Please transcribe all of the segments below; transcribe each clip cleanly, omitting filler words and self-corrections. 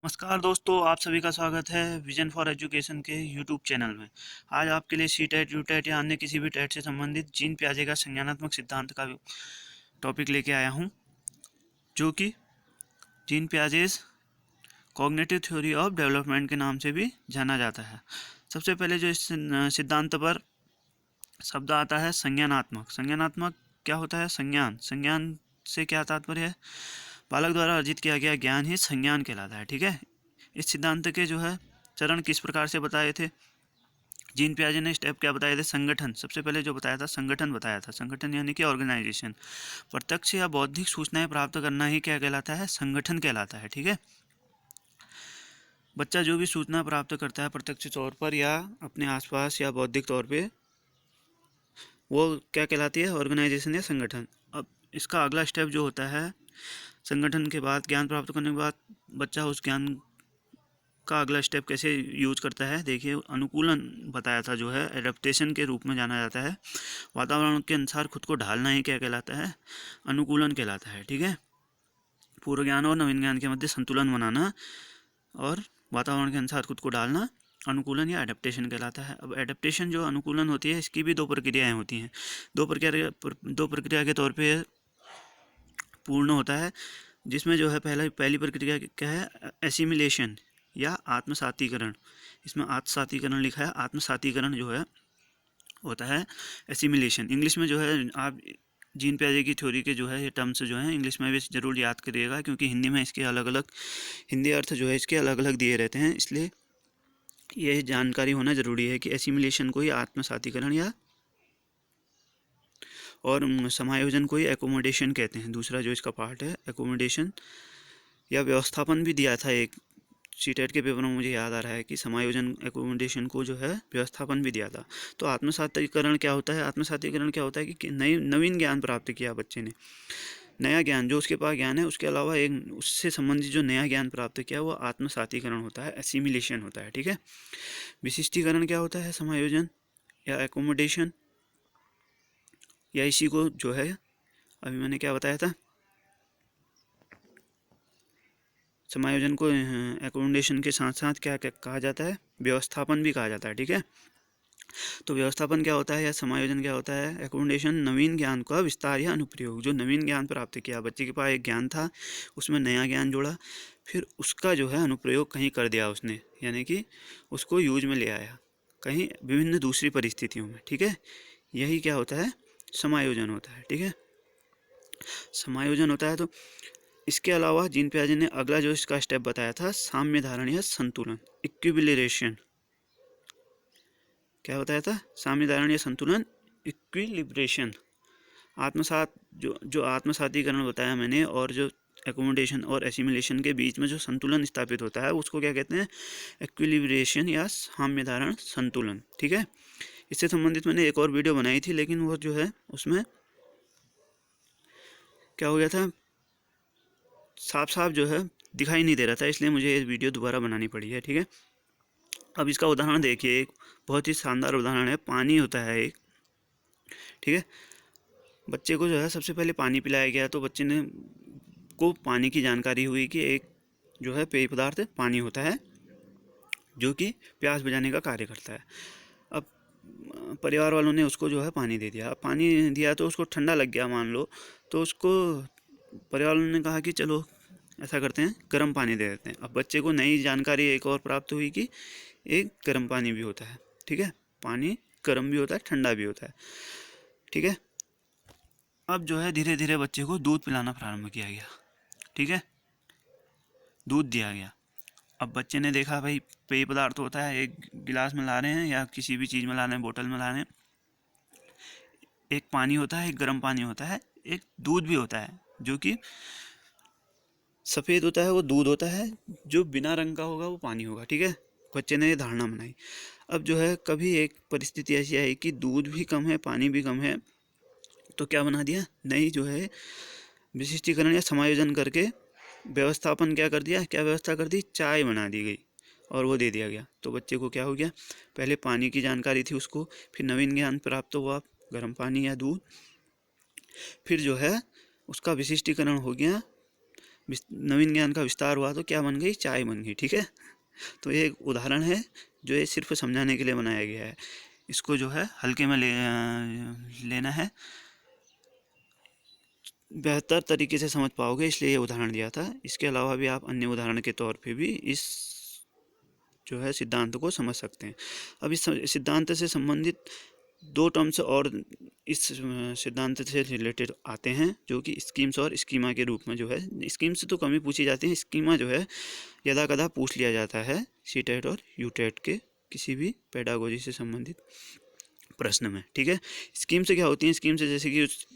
नमस्कार दोस्तों, आप सभी का स्वागत है विजन फॉर एजुकेशन के यूट्यूब चैनल में। आज आपके लिए सी टेट, यू टेट या अन्य किसी भी टेट से संबंधित जीन पियाजे का संज्ञानात्मक सिद्धांत का टॉपिक लेके आया हूं, जो कि gene Piaget's cognitive theory of development के नाम से भी जाना जाता है। सबसे पहले जो इस सिद्धांत पर शब्द आता है संज्ञानात्मक। संज्ञानात्मक क्या होता है? संज्ञान। संज्ञान से क्या तात्पर्य है? बालक द्वारा अर्जित किया गया ज्ञान ही संज्ञान कहलाता है। ठीक है। इस सिद्धांत के जो है चरण किस प्रकार से बताए थे? जीन पियाजे ने स्टेप क्या बताए थे? संगठन। सबसे पहले जो बताया था संगठन बताया था। संगठन यानी कि ऑर्गेनाइजेशन। प्रत्यक्ष या बौद्धिक सूचनाएं प्राप्त करना ही क्या कहलाता है? संगठन कहलाता है। ठीक है। बच्चा जो भी सूचना प्राप्त करता है प्रत्यक्ष तौर पर या अपने आसपास या बौद्धिक तौर पे, वो क्या कहलाती है? ऑर्गेनाइजेशन या संगठन। अब इसका अगला स्टेप जो होता है, संगठन के बाद ज्ञान प्राप्त करने के बाद बच्चा उस ज्ञान का अगला स्टेप कैसे यूज करता है? देखिए, अनुकूलन बताया था, जो है एडेप्टेशन के रूप में जाना जाता है। वातावरण के अनुसार खुद को ढालना ही क्या कहलाता है? अनुकूलन कहलाता है। ठीक है। पूर्व ज्ञान और नवीन ज्ञान के मध्य संतुलन बनाना और वातावरण के अनुसार खुद को ढालना अनुकूलन या एडेप्टेशन कहलाता है। अब एडेप्टेशन जो अनुकूलन होती है, इसकी भी दो प्रक्रियाएं होती हैं। दो प्रक्रिया के तौर पे पूर्ण होता है, जिसमें जो है पहली प्रक्रिया क्या है? एसिमिलेशन या आत्मसातीकरण। इसमें आत्मसातीकरण लिखा है। आत्मसातीकरण जो है होता है एसिमिलेशन। इंग्लिश में जो है आप जीन पियाजे की थ्योरी के जो है ये टर्म्स जो है इंग्लिश में भी ज़रूर याद करिएगा, क्योंकि हिंदी में इसके अलग अलग हिंदी अर्थ जो है इसके अलग अलग दिए रहते हैं, इसलिए ये जानकारी होना ज़रूरी है कि एसिमिलेशन को ही आत्मसातीकरण या और समायोजन को ही एकोमोडेशन कहते हैं। दूसरा जो इसका पार्ट है एकोमोडेशन या व्यवस्थापन भी दिया था एक सीटेट के पेपर में, मुझे याद आ रहा है कि समायोजन एकोमोडेशन को जो है व्यवस्थापन भी दिया था। तो आत्मसातीकरण क्या होता है? आत्मसातीकरण क्या होता है कि नई नवीन ज्ञान प्राप्त किया बच्चे ने, नया ज्ञान जो उसके पास ज्ञान है उसके अलावा एक उससे संबंधित जो नया ज्ञान प्राप्त किया वो आत्मसातीकरण होता है, एसिमिलेशन होता है। ठीक है। विशिष्टीकरण क्या होता है? समायोजन या एकोमोडेशन, या इसी को जो है अभी मैंने क्या बताया था, समायोजन को एकोमोडेशन के साथ साथ क्या कहा जाता है? व्यवस्थापन भी कहा जाता है। ठीक है। तो व्यवस्थापन क्या होता है या समायोजन क्या होता है? एकोमोडेशन नवीन ज्ञान का विस्तार या अनुप्रयोग। जो नवीन ज्ञान प्राप्त किया, बच्चे के पास एक ज्ञान था, उसमें नया ज्ञान जोड़ा, फिर उसका जो है अनुप्रयोग कहीं कर दिया उसने, यानी कि उसको यूज में ले आया कहीं विभिन्न दूसरी परिस्थितियों में। ठीक है। यही क्या होता है? समायोजन होता है। ठीक है। समायोजन होता है। तो इसके अलावा जीन पियाजे ने अगला जो इसका स्टेप बताया था साम्य धारण या संतुलन, इक्विलिब्रेशन। क्या बताया था? साम्य धारण या संतुलन, इक्विलिब्रेशन। आत्मसात जो आत्मसातीकरण बताया मैंने, और जो एकोमोडेशन और एसिमिलेशन के बीच में जो संतुलन स्थापित होता है उसको क्या कहते हैं? इक्विलिब्रेशन या साम्य धारण संतुलन। ठीक है। इससे संबंधित मैंने एक और वीडियो बनाई थी, लेकिन वो जो है उसमें क्या हो गया था, साफ साफ जो है दिखाई नहीं दे रहा था, इसलिए मुझे ये वीडियो दोबारा बनानी पड़ी है। ठीक है। अब इसका उदाहरण देखिए, एक बहुत ही शानदार उदाहरण है। पानी होता है एक। ठीक है। बच्चे को जो है सबसे पहले पानी पिलाया गया, तो बच्चे ने को पानी की जानकारी हुई कि एक जो है पेय पदार्थ पानी होता है, जो कि प्यास बुझाने का कार्य करता है। अब परिवार वालों ने उसको जो है पानी दे दिया। अब पानी दिया तो उसको ठंडा लग गया मान लो, तो उसको परिवार वालों ने कहा कि चलो ऐसा करते हैं, गर्म पानी दे देते हैं। अब बच्चे को नई जानकारी एक और प्राप्त हुई कि एक गर्म पानी भी होता है। ठीक है। पानी गर्म भी होता है, ठंडा भी होता है। ठीक है। अब जो है धीरे धीरे बच्चे को दूध पिलाना प्रारंभ किया गया। ठीक है। दूध दिया गया। अब बच्चे ने देखा भाई पेय पदार्थ होता है, एक गिलास में ला रहे हैं या किसी भी चीज़ में ला रहे हैं, बोतल में ला रहे हैं, एक पानी होता है, एक गर्म पानी होता है, एक दूध भी होता है जो कि सफ़ेद होता है, वो दूध होता है, जो बिना रंग का होगा वो पानी होगा। ठीक है। बच्चे ने ये धारणा बनाई। अब जो है कभी एक परिस्थिति ऐसी आई कि दूध भी कम है, पानी भी कम है, तो क्या बना दिया, नई जो है विशिष्टीकरण या समायोजन करके व्यवस्थापन क्या कर दिया, क्या व्यवस्था कर दी, चाय बना दी गई और वो दे दिया गया। तो बच्चे को क्या हो गया, पहले पानी की जानकारी थी उसको, फिर नवीन ज्ञान प्राप्त हुआ गर्म पानी या दूध, फिर जो है उसका विशिष्टीकरण हो गया नवीन ज्ञान का विस्तार हुआ तो क्या बन गई, चाय बन गई। ठीक है, तो ये एक उदाहरण है जो ये सिर्फ समझाने के लिए बनाया गया है। इसको जो है हल्के में लेना है, बेहतर तरीके से समझ पाओगे, इसलिए ये उदाहरण दिया था। इसके अलावा भी आप अन्य उदाहरण के तौर पे भी इस जो है सिद्धांत को समझ सकते हैं। अब इस सिद्धांत से संबंधित दो टर्म्स और इस सिद्धांत से रिलेटेड आते हैं, जो कि स्कीम्स और स्कीमा के रूप में जो है। स्कीम्स तो कम ही पूछी जाती हैं, स्कीमा जो है यदा कदा पूछ लिया जाता है सीटेट और यूटेट के किसी भी पेडागोजी से संबंधित प्रश्न में। ठीक है, स्कीम से क्या होती हैं, स्कीम से जैसे कि उस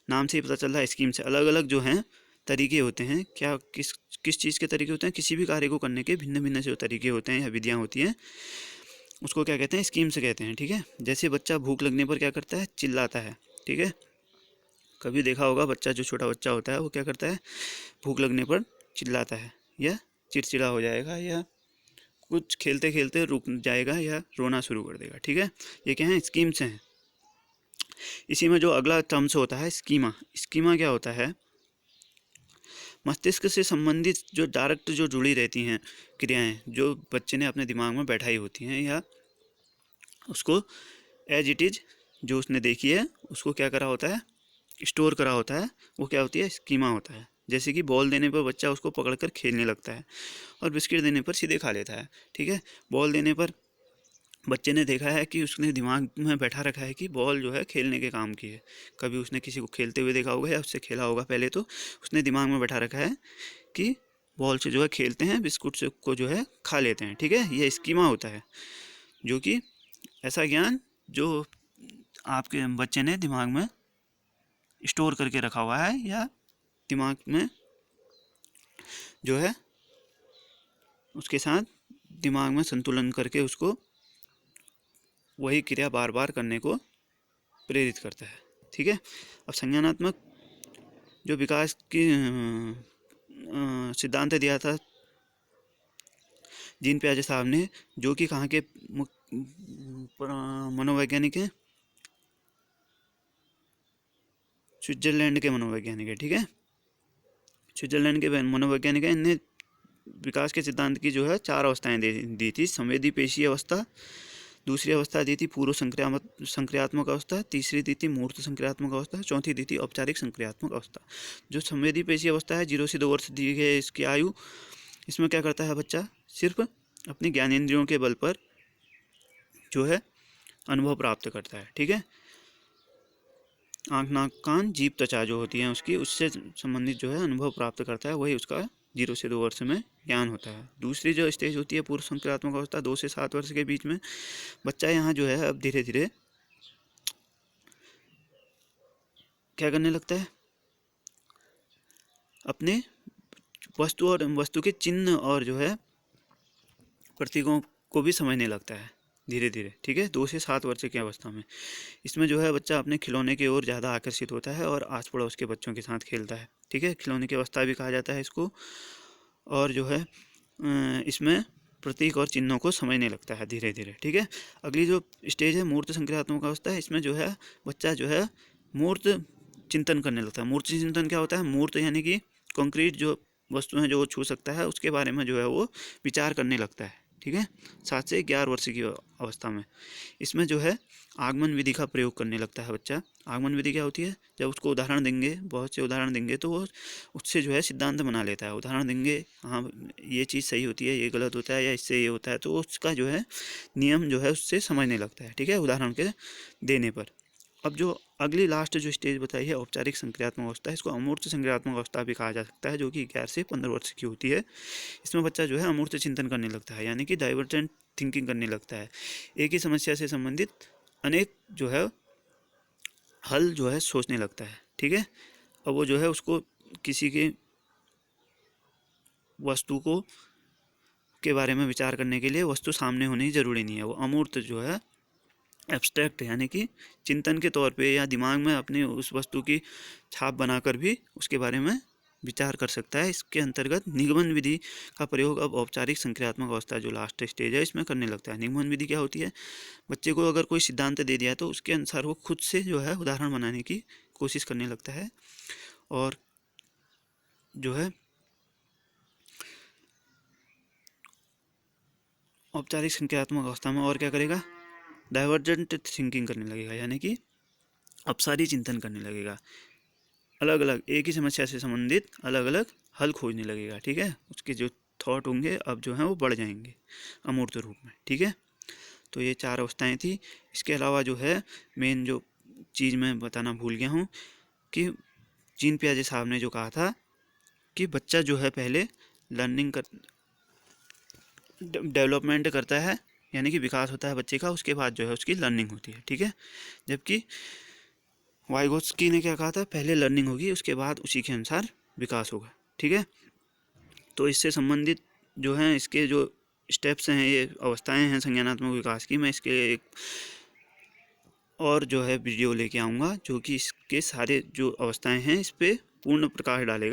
नाम से ही पता चल रहा है, स्कीम से अलग अलग जो हैं तरीके होते हैं। क्या किस चीज़ के तरीके होते हैं, किसी भी कार्य को करने के भिन्न भिन्न जो तरीके होते हैं या विधियाँ होती हैं, उसको क्या कहते हैं, स्कीम से कहते हैं। ठीक है, जैसे बच्चा भूख लगने पर क्या करता है, चिल्लाता है। ठीक है, कभी देखा होगा बच्चा, जो छोटा बच्चा होता है वो क्या करता है, भूख लगने पर चिल्लाता है, या चिड़चिड़ा हो जाएगा, या कुछ खेलते खेलते रुक जाएगा, या रोना शुरू कर देगा। ठीक है, ये क्या है, स्कीम से हैं। इसी में जो अगला टर्म्स होता है स्कीमा। स्कीमा क्या होता है, मस्तिष्क से संबंधित जो डायरेक्ट जो जुड़ी रहती हैं क्रियाएं, जो बच्चे ने अपने दिमाग में बैठाई होती हैं, या उसको एज इट इज़ जो उसने देखी है उसको क्या करा होता है, स्टोर करा होता है, वो क्या होती है, स्कीमा होता है। जैसे कि बॉल देने पर बच्चा उसको पकड़कर खेलने लगता है, और बिस्किट देने पर सीधे खा लेता है। ठीक है, बॉल देने पर बच्चे ने देखा है कि उसने दिमाग में बैठा रखा है कि बॉल जो है खेलने के काम की है। कभी उसने किसी को खेलते हुए देखा होगा या उससे खेला होगा पहले, तो उसने दिमाग में बैठा रखा है कि बॉल से जो है खेलते हैं, बिस्कुट से को जो है खा लेते हैं। ठीक है, ये स्कीमा होता है, जो कि ऐसा ज्ञान जो आपके बच्चे ने दिमाग में स्टोर करके रखा हुआ है, या दिमाग में जो है उसके साथ दिमाग में संतुलन करके उसको वही क्रिया बार बार करने को प्रेरित करता है। ठीक है, अब संज्ञानात्मक जो विकास की सिद्धांत दिया था जीन पियाजे साहब ने, जो कि कहाँ के मनोवैज्ञानिक हैं, स्विट्जरलैंड के मनोवैज्ञानिक है। ठीक है, स्विट्जरलैंड के मनोवैज्ञानिक है। इनने विकास के सिद्धांत की जो है 4 अवस्थाएं दी थी। संवेदी पेशी अवस्था, दूसरी अवस्था दी थी पूर्व संक्रियात्मक अवस्था, तीसरी दी थी मूर्त संक्रियात्मक अवस्था, चौथी दी थी औपचारिक संक्रियात्मक अवस्था। जो संवेदी पेशी अवस्था है, 0 से 2 वर्ष दी गई इसकी आयु। इसमें क्या करता है बच्चा, सिर्फ अपनी ज्ञानेंद्रियों के बल पर जो है अनुभव प्राप्त करता है। ठीक है, आँख नाक कान जीभ त्वचा जो होती है उसकी, उससे संबंधित जो है अनुभव प्राप्त करता है, वही उसका 0 से 2 वर्ष में ज्ञान होता है। दूसरी जो स्टेज होती है पूर्व संक्रियात्मक अवस्था, 2 से 7 वर्ष के बीच में बच्चा यहाँ जो है अब धीरे धीरे क्या करने लगता है, अपने वस्तु और वस्तु के चिन्ह और जो है प्रतीकों को भी समझने लगता है धीरे धीरे। ठीक है, 2 से 7 वर्ष की अवस्था में इसमें जो है बच्चा अपने खिलौने की ओर ज़्यादा आकर्षित होता है और आस पड़ोस के बच्चों के साथ खेलता है। ठीक है, खिलौने की अवस्था भी कहा जाता है इसको। और जो है इसमें प्रतीक और चिन्हों को समझने लगता है धीरे धीरे। ठीक है, अगली जो स्टेज है मूर्त संक्रियात्मक अवस्था है। इसमें जो है बच्चा जो है मूर्त चिंतन करने लगता है। मूर्त चिंतन क्या होता है, मूर्त यानी कि कंक्रीट जो वस्तु हैं जो वो छू सकता है, उसके बारे में जो है वो विचार करने लगता है। ठीक है, 7 से 11 वर्ष की अवस्था में इसमें जो है आगमन विधि का प्रयोग करने लगता है बच्चा। आगमन विधि क्या होती है, जब उसको उदाहरण देंगे, बहुत से उदाहरण देंगे, तो वो उससे जो है सिद्धांत बना लेता है। उदाहरण देंगे, हाँ ये चीज़ सही होती है, ये गलत होता है, या इससे ये होता है, तो उसका जो है नियम जो है उससे समझने लगता है। ठीक है, उदाहरण के देने पर। अब जो अगली लास्ट जो स्टेज बताई है औपचारिक संक्रियात्मक अवस्था, इसको अमूर्त संक्रियात्मक अवस्था भी कहा जा सकता है, जो कि 11 से 15 वर्ष की होती है। इसमें बच्चा जो है अमूर्त चिंतन करने लगता है, यानी कि डाइवर्जेंट थिंकिंग करने लगता है। एक ही समस्या से संबंधित अनेक जो है हल जो है सोचने लगता है। ठीक है, अब वो जो है उसको किसी के वस्तु को के बारे में विचार करने के लिए वस्तु सामने होनी ज़रूरी नहीं है। वो अमूर्त जो है एब्स्ट्रैक्ट यानी कि चिंतन के तौर पे या दिमाग में अपनी उस वस्तु की छाप बनाकर भी उसके बारे में विचार कर सकता है। इसके अंतर्गत निगमन विधि का प्रयोग अब औपचारिक संक्रियात्मक अवस्था जो लास्ट स्टेज है इसमें करने लगता है। निगमन विधि क्या होती है, बच्चे को अगर कोई सिद्धांत दे दिया तो उसके अनुसार वो खुद से जो है उदाहरण बनाने की कोशिश करने लगता है, और जो है औपचारिक संख्यात्मक अवस्था में और क्या करेगा, डाइवर्जेंट थिंकिंग करने लगेगा, यानी कि अपसारी चिंतन करने लगेगा, अलग अलग एक ही समस्या से संबंधित अलग अलग हल खोजने लगेगा। ठीक है, उसके जो थॉट होंगे अब जो हैं वो बढ़ जाएंगे अमूर्त रूप में। ठीक है, तो ये 4 अवस्थाएं थी। इसके अलावा जो है मेन जो चीज़ मैं बताना भूल गया हूँ कि जीन पियाजे साहब ने जो कहा था कि बच्चा जो है पहले लर्निंग कर डेवलपमेंट करता है, यानी कि विकास होता है बच्चे का, उसके बाद जो है उसकी लर्निंग होती है। ठीक है, जबकि वाइगोत्स्की ने क्या कहा था, पहले लर्निंग होगी उसके बाद उसी के अनुसार विकास होगा। ठीक है, तो इससे संबंधित जो हैं इसके जो स्टेप्स हैं, ये अवस्थाएं हैं संज्ञानात्मक विकास की, मैं इसके एक और जो है वीडियो लेके आऊँगा जो कि इसके सारे जो अवस्थाएं हैं इस पर पूर्ण प्रकाश डालेगा।